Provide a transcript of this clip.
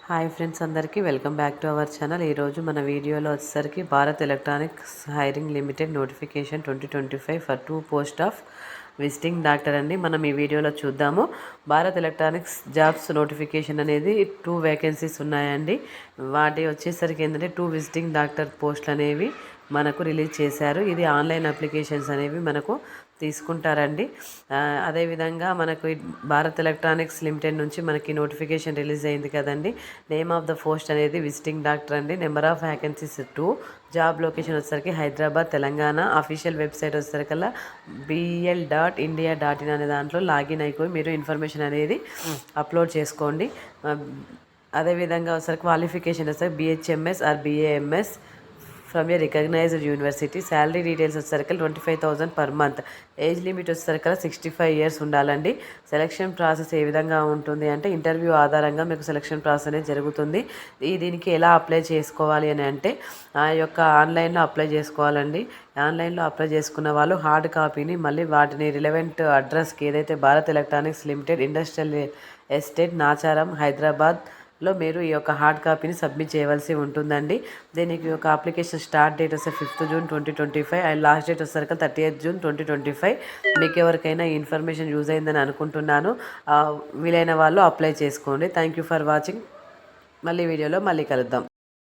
Hi friends, అందరికీ welcome back to our channel. ఈరోజు మన వీడియోలో వచ్చేసరికి Bharat electronics hiring limited notification 2025 for 2 post of visiting doctor అండి. మనం ఈ వీడియోలో చూద్దాము. భారత్ ఎలక్ట్రానిక్స్ జాబ్స్ నోటిఫికేషన్ అనేది 2 వేకెన్సీస్ ఉన్నాయండి. వాటి వచ్చేసరికి ఏంటంటే 2 విజిటింగ్ డాక్టర్ పోస్టులు అనేవి మనకు రిలీజ్ చేశారు. ఇది ఆన్లైన్ అప్లికేషన్స్ అనేవి మనకు తీసుకుంటారండి. అదేవిధంగా మనకు భారత్ ఎలక్ట్రానిక్స్ లిమిటెడ్ నుంచి మనకి నోటిఫికేషన్ రిలీజ్ అయింది కదండి. నేమ్ ఆఫ్ ద పోస్ట్ అనేది విజిటింగ్ డాక్టర్ అండి. Number of vacancies 2. Job location వచ్చేసరికి హైదరాబాద్, తెలంగాణ. అఫీషియల్ వెబ్సైట్ వచ్చేసరికల్లా bl.india.in అనే దాంట్లో లాగిన్ అయిపోయి మీరు ఇన్ఫర్మేషన్ అనేది అప్లోడ్ చేసుకోండి. అదేవిధంగా వచ్చేసరికి క్వాలిఫికేషన్ వచ్చేసరికి BHMS or BAMS from a recognised university. Salary details వచ్చేసరికి 25,000 పర్ మంత్. ఏజ్ లిమిట్ వచ్చేసరికి 65 ఇయర్స్ ఉండాలండి. సెలక్షన్ ప్రాసెస్ ఏ విధంగా ఉంటుంది అంటే ఇంటర్వ్యూ ఆధారంగా మీకు సెలక్షన్ ప్రాసెస్ అనేది జరుగుతుంది. దీనికి ఎలా అప్లై చేసుకోవాలి అని అంటే ఆ యొక్క ఆన్లైన్లో అప్లై చేసుకోవాలండి. ఆన్లైన్లో అప్లై చేసుకున్న వాళ్ళు హార్డ్ కాపీని మళ్ళీ వాటిని రిలవెంట్ అడ్రస్కి ఏదైతే Bharat electronics limited industrial estate Nacharam Hyderabad లో మీరు ఈ యొక్క హార్డ్ కాపీని సబ్మిట్ చేయవలసి ఉంటుందండి. దీనికి ఒక అప్లికేషన్ స్టార్ట్ డేట్ వస్తే 5th June 2025 and last date వచ్చేసరికి 30th జూన్ 2025. మీకు ఎవరికైనా ఈ ఇన్ఫర్మేషన్ యూజ్ అయిందని అనుకుంటున్నాను. వీలైన వాళ్ళు అప్లై చేసుకోండి. Thank you for watching. మళ్ళీ వీడియోలో మళ్ళీ కలుద్దాం.